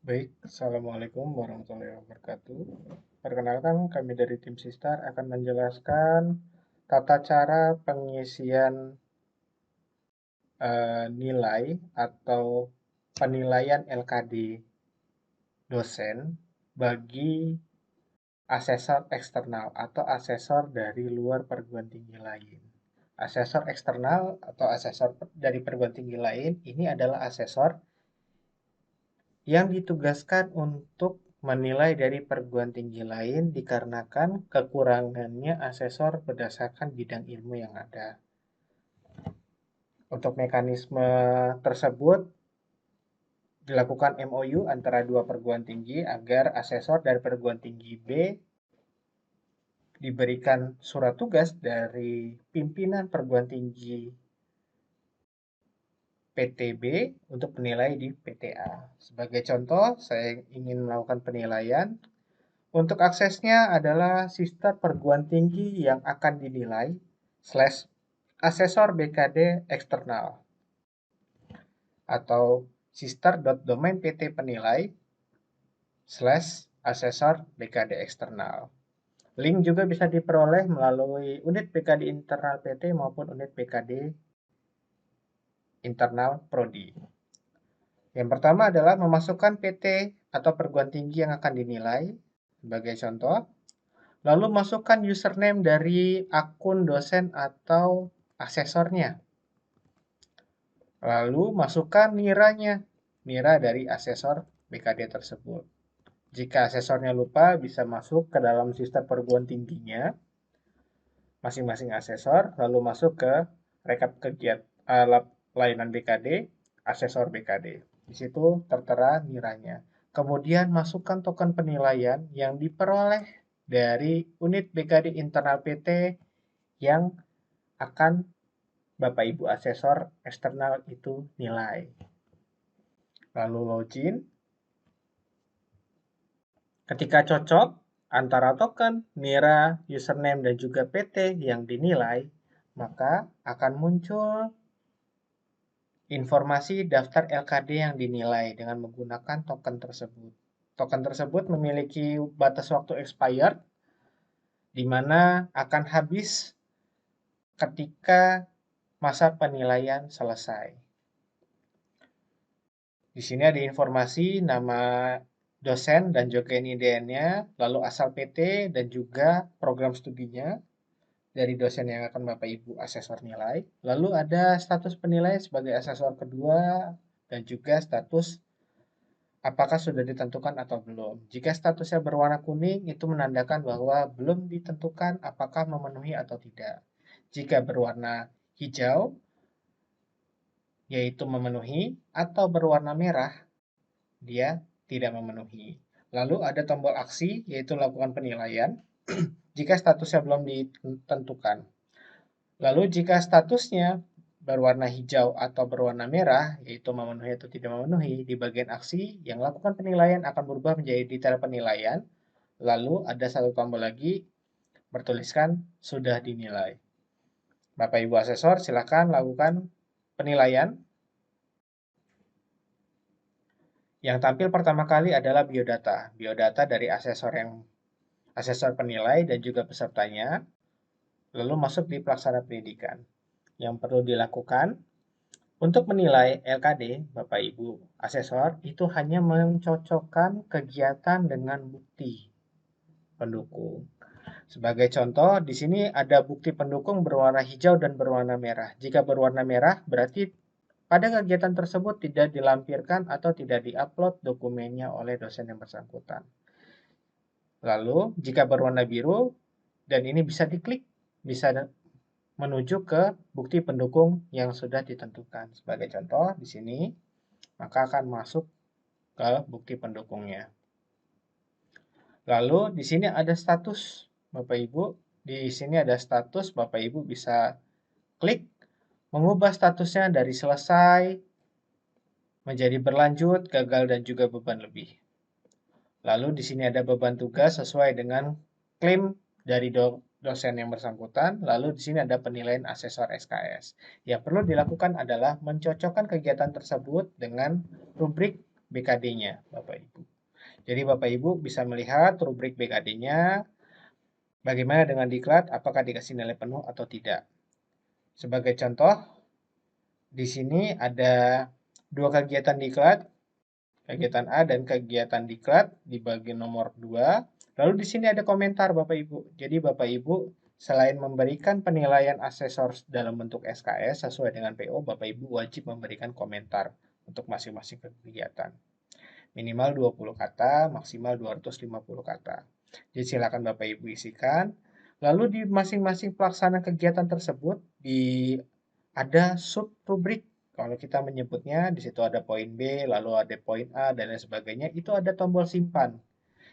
Baik, Assalamualaikum warahmatullahi wabarakatuh. Perkenalkan, kami dari tim Sistar akan menjelaskan tata cara pengisian nilai atau penilaian LKD dosen bagi asesor eksternal atau asesor dari luar perguruan tinggi lain. Asesor eksternal atau asesor dari perguruan tinggi lain ini adalah asesor yang ditugaskan untuk menilai dari perguruan tinggi lain dikarenakan kekurangannya asesor berdasarkan bidang ilmu yang ada. Untuk mekanisme tersebut dilakukan MOU antara dua perguruan tinggi agar asesor dari perguruan tinggi B diberikan surat tugas dari pimpinan perguruan tinggi PTB untuk menilai di PTA. Sebagai contoh, saya ingin melakukan penilaian. Untuk aksesnya adalah sister perguruan tinggi yang akan dinilai slash asesor BKD eksternal atau sister.domain PT penilai slash asesor BKD eksternal. Link juga bisa diperoleh melalui unit BKD internal PT maupun unit BKD internal Prodi. Yang pertama adalah memasukkan PT atau perguruan tinggi yang akan dinilai sebagai contoh. Lalu masukkan username dari akun dosen atau asesornya. Lalu masukkan niranya, nira dari asesor BKD tersebut. Jika asesornya lupa, bisa masuk ke dalam sistem perguruan tingginya, masing-masing asesor, lalu masuk ke rekap kegiatan layanan BKD, asesor BKD. Di situ tertera niranya. Kemudian masukkan token penilaian yang diperoleh dari unit BKD internal PT yang akan Bapak Ibu asesor eksternal itu nilai. Lalu login. Ketika cocok antara token, nira, username, dan juga PT yang dinilai, maka akan muncul informasi daftar LKD yang dinilai dengan menggunakan token tersebut. Token tersebut memiliki batas waktu expired, di mana akan habis ketika masa penilaian selesai. Di sini ada informasi nama dosen dan juga IDN-nya, lalu asal PT dan juga program studinya dari dosen yang akan Bapak Ibu asesor nilai. Lalu ada status penilaian sebagai asesor kedua dan juga status apakah sudah ditentukan atau belum. Jika statusnya berwarna kuning, itu menandakan bahwa belum ditentukan apakah memenuhi atau tidak. Jika berwarna hijau, yaitu memenuhi, atau berwarna merah, dia tidak memenuhi. Lalu ada tombol aksi, yaitu lakukan penilaian, jika statusnya belum ditentukan. Lalu jika statusnya berwarna hijau atau berwarna merah, yaitu memenuhi atau tidak memenuhi, di bagian aksi yang lakukan penilaian akan berubah menjadi detail penilaian. Lalu ada satu tombol lagi bertuliskan sudah dinilai. Bapak Ibu asesor silakan lakukan penilaian. Yang tampil pertama kali adalah biodata. Biodata dari asesor penilai dan juga pesertanya, lalu masuk di pelaksana pendidikan. Yang perlu dilakukan untuk menilai LKD, Bapak Ibu asesor, itu hanya mencocokkan kegiatan dengan bukti pendukung. Sebagai contoh, di sini ada bukti pendukung berwarna hijau dan berwarna merah. Jika berwarna merah, berarti pada kegiatan tersebut tidak dilampirkan atau tidak diupload dokumennya oleh dosen yang bersangkutan. Lalu, jika berwarna biru, dan ini bisa diklik, bisa menuju ke bukti pendukung yang sudah ditentukan. Sebagai contoh, di sini, maka akan masuk ke bukti pendukungnya. Lalu, di sini ada status, Bapak Ibu. Di sini ada status, Bapak Ibu bisa klik, mengubah statusnya dari selesai, menjadi berlanjut, gagal, dan juga beban lebih. Lalu di sini ada beban tugas sesuai dengan klaim dari dosen yang bersangkutan. Lalu di sini ada penilaian asesor SKS. Yang perlu dilakukan adalah mencocokkan kegiatan tersebut dengan rubrik BKD-nya, Bapak Ibu. Jadi Bapak Ibu bisa melihat rubrik BKD-nya, bagaimana dengan diklat, apakah dikasih nilai penuh atau tidak. Sebagai contoh, di sini ada dua kegiatan diklat, kegiatan A dan kegiatan diklat di bagian nomor 2. Lalu di sini ada komentar Bapak Ibu. Jadi Bapak Ibu selain memberikan penilaian asesor dalam bentuk SKS sesuai dengan PO, Bapak Ibu wajib memberikan komentar untuk masing-masing kegiatan. Minimal 20 kata, maksimal 250 kata. Jadi silakan Bapak Ibu isikan. Lalu di masing-masing pelaksana kegiatan tersebut ada sub rubrik. Kalau kita menyebutnya, di situ ada poin B, lalu ada poin A, dan lain sebagainya, itu ada tombol simpan.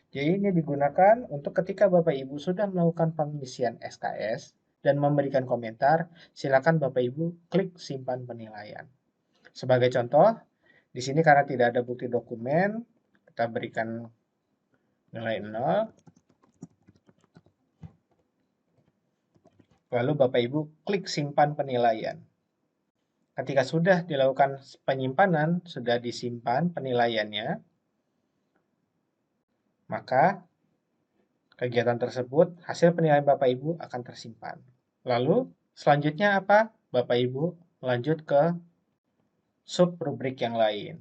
Jadi ini digunakan untuk ketika Bapak Ibu sudah melakukan pengisian SKS dan memberikan komentar, silakan Bapak Ibu klik simpan penilaian. Sebagai contoh, di sini karena tidak ada bukti dokumen, kita berikan nilai 0, lalu Bapak Ibu klik simpan penilaian. Ketika sudah dilakukan penyimpanan, sudah disimpan penilaiannya, maka kegiatan tersebut, hasil penilaian Bapak Ibu akan tersimpan. Lalu, selanjutnya apa? Bapak Ibu lanjut ke sub rubrik yang lain.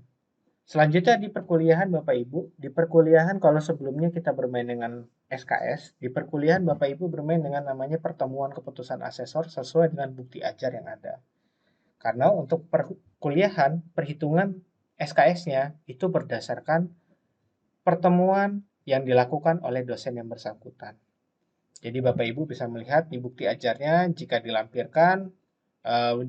Selanjutnya di perkuliahan Bapak Ibu, di perkuliahan kalau sebelumnya kita bermain dengan SKS, di perkuliahan Bapak Ibu bermain dengan namanya pertemuan keputusan asesor sesuai dengan bukti ajar yang ada. Karena untuk perkuliahan, perhitungan SKS-nya itu berdasarkan pertemuan yang dilakukan oleh dosen yang bersangkutan. Jadi Bapak Ibu bisa melihat di bukti ajarnya jika dilampirkan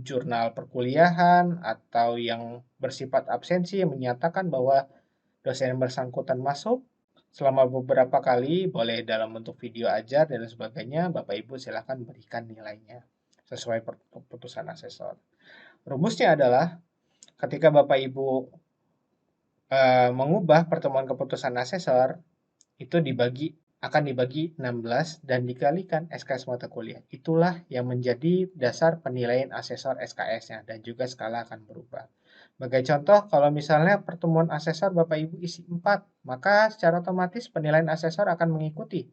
jurnal perkuliahan atau yang bersifat absensi yang menyatakan bahwa dosen yang bersangkutan masuk selama beberapa kali, boleh dalam bentuk video ajar dan sebagainya, Bapak Ibu silakan berikan nilainya sesuai keputusan asesor. Rumusnya adalah ketika Bapak Ibu mengubah pertemuan keputusan asesor, itu akan dibagi 16 dan dikalikan SKS mata kuliah. Itulah yang menjadi dasar penilaian asesor SKS-nya dan juga skala akan berubah. Sebagai contoh, kalau misalnya pertemuan asesor Bapak Ibu isi 4, maka secara otomatis penilaian asesor akan mengikuti,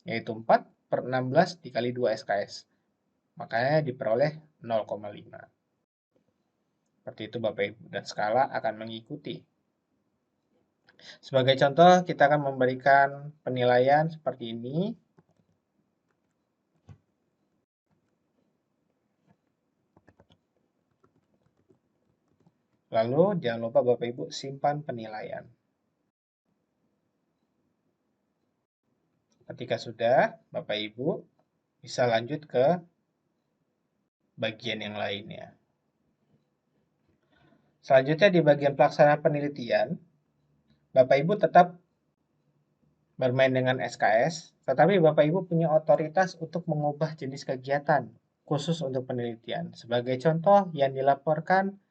yaitu 4 per 16 dikali 2 SKS. Makanya diperoleh 0,5. Seperti itu Bapak Ibu, dan skala akan mengikuti. Sebagai contoh, kita akan memberikan penilaian seperti ini. Lalu, jangan lupa Bapak Ibu simpan penilaian. Ketika sudah, Bapak Ibu bisa lanjut ke bagian yang lainnya. Selanjutnya di bagian pelaksanaan penelitian, Bapak Ibu tetap bermain dengan SKS, tetapi Bapak Ibu punya otoritas untuk mengubah jenis kegiatan khusus untuk penelitian. Sebagai contoh, yang dilaporkan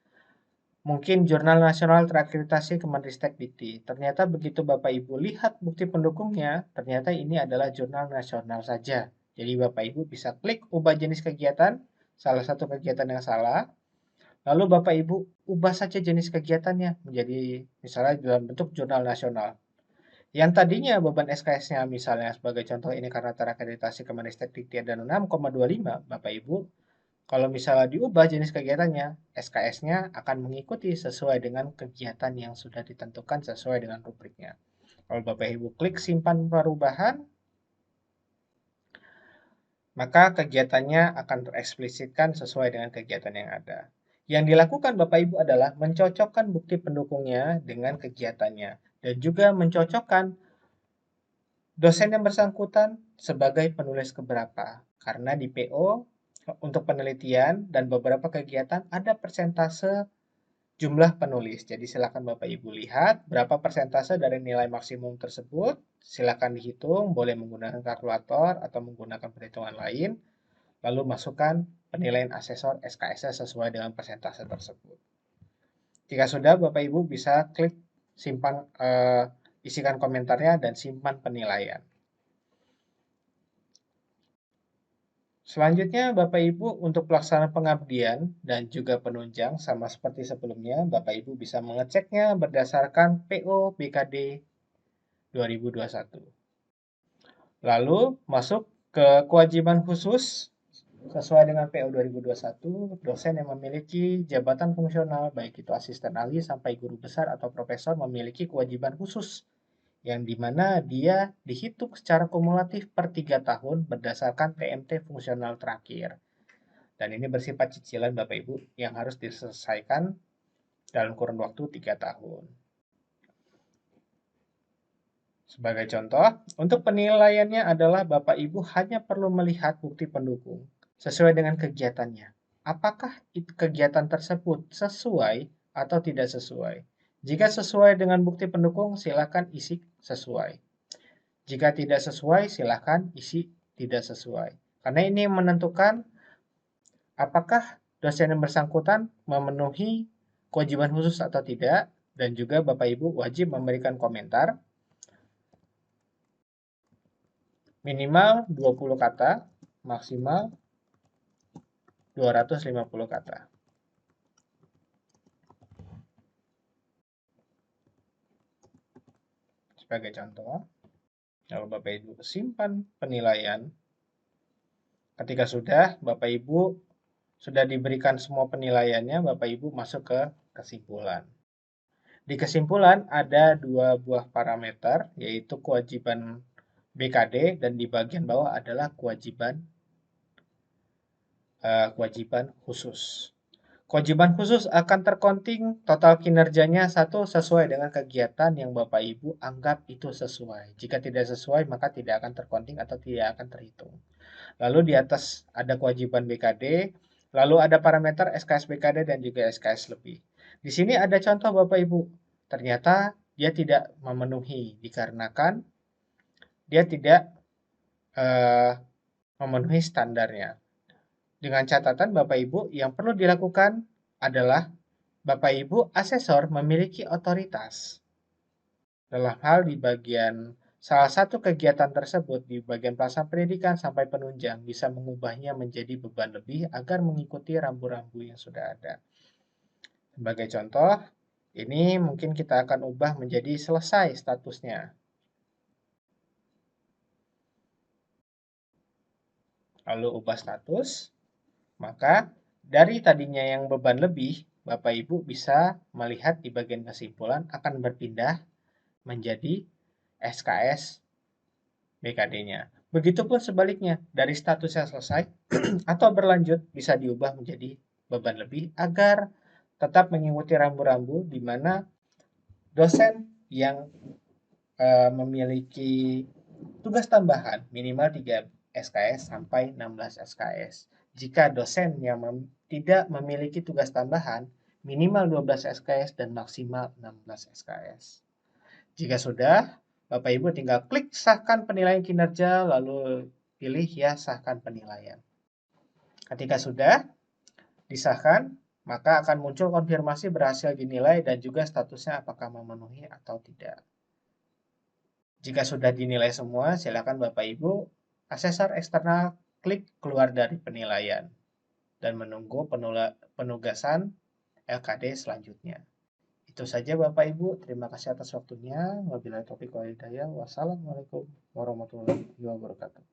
mungkin jurnal nasional terakreditasi Kemenristek Dikti. Ternyata begitu Bapak Ibu lihat bukti pendukungnya, ternyata ini adalah jurnal nasional saja. Jadi Bapak Ibu bisa klik ubah jenis kegiatan, salah satu kegiatan yang salah, lalu Bapak Ibu ubah saja jenis kegiatannya menjadi misalnya dalam bentuk jurnal nasional. Yang tadinya beban SKS-nya misalnya sebagai contoh ini karena terakreditasi Kemenristek Dikti ada 6,25, Bapak Ibu kalau misalnya diubah jenis kegiatannya, SKS-nya akan mengikuti sesuai dengan kegiatan yang sudah ditentukan sesuai dengan rubriknya. Kalau Bapak Ibu klik simpan perubahan, maka kegiatannya akan tereksplisitkan sesuai dengan kegiatan yang ada. Yang dilakukan Bapak Ibu adalah mencocokkan bukti pendukungnya dengan kegiatannya dan juga mencocokkan dosen yang bersangkutan sebagai penulis keberapa. Karena di PO untuk penelitian dan beberapa kegiatan ada persentase jumlah penulis. Jadi silakan Bapak Ibu lihat berapa persentase dari nilai maksimum tersebut. Silakan dihitung, boleh menggunakan kalkulator atau menggunakan perhitungan lain. Lalu masukkan penilaian asesor SKS sesuai dengan persentase tersebut. Jika sudah, Bapak Ibu bisa klik simpan, isikan komentarnya dan simpan penilaian. Selanjutnya, Bapak Ibu untuk pelaksanaan pengabdian dan juga penunjang sama seperti sebelumnya, Bapak Ibu bisa mengeceknya berdasarkan PO BKD 2021. Lalu masuk ke kewajiban khusus sesuai dengan PO 2021, dosen yang memiliki jabatan fungsional baik itu asisten ahli sampai guru besar atau profesor memiliki kewajiban khusus yang dimana dia dihitung secara kumulatif per 3 tahun berdasarkan TMT fungsional terakhir. Dan ini bersifat cicilan Bapak Ibu yang harus diselesaikan dalam kurun waktu 3 tahun. Sebagai contoh, untuk penilaiannya adalah Bapak Ibu hanya perlu melihat bukti pendukung sesuai dengan kegiatannya. Apakah kegiatan tersebut sesuai atau tidak sesuai? Jika sesuai dengan bukti pendukung, silakan isi sesuai. Jika tidak sesuai, silakan isi tidak sesuai. Karena ini menentukan apakah dosen yang bersangkutan memenuhi kewajiban khusus atau tidak, dan juga Bapak Ibu wajib memberikan komentar minimal 20 kata, maksimal 250 kata. Sebagai contoh, kalau Bapak Ibu simpan penilaian, ketika sudah Bapak Ibu sudah diberikan semua penilaiannya, Bapak Ibu masuk ke kesimpulan. Di kesimpulan ada dua buah parameter, yaitu kewajiban BKD dan di bagian bawah adalah kewajiban khusus. Kewajiban khusus akan tercounting total kinerjanya satu sesuai dengan kegiatan yang Bapak Ibu anggap itu sesuai. Jika tidak sesuai, maka tidak akan tercounting atau tidak akan terhitung. Lalu di atas ada kewajiban BKD, lalu ada parameter SKS BKD dan juga SKS lebih. Di sini ada contoh Bapak Ibu. Ternyata dia tidak memenuhi dikarenakan dia tidak memenuhi standarnya. Dengan catatan Bapak Ibu yang perlu dilakukan adalah Bapak Ibu asesor memiliki otoritas dalam hal di bagian salah satu kegiatan tersebut di bagian pelaksanaan pendidikan sampai penunjang bisa mengubahnya menjadi beban lebih agar mengikuti rambu-rambu yang sudah ada. Sebagai contoh, ini mungkin kita akan ubah menjadi selesai statusnya. Lalu ubah status, maka dari tadinya yang beban lebih, Bapak Ibu bisa melihat di bagian kesimpulan akan berpindah menjadi SKS BKD-nya. Begitupun sebaliknya, dari status yang selesai atau berlanjut bisa diubah menjadi beban lebih agar tetap mengikuti rambu-rambu di mana dosen yang memiliki tugas tambahan minimal 3 SKS sampai 16 SKS. Jika dosen yang tidak memiliki tugas tambahan minimal 12 SKS dan maksimal 16 SKS. Jika sudah, Bapak Ibu tinggal klik sahkan penilaian kinerja lalu pilih ya sahkan penilaian. Ketika sudah disahkan, maka akan muncul konfirmasi berhasil dinilai dan juga statusnya apakah memenuhi atau tidak. Jika sudah dinilai semua, silakan Bapak Ibu asesor eksternal klik keluar dari penilaian dan menunggu penugasan LKD selanjutnya. Itu saja Bapak Ibu, terima kasih atas waktunya. Wabillahi taufiq wal hidayah. Wassalamualaikum warahmatullahi wabarakatuh.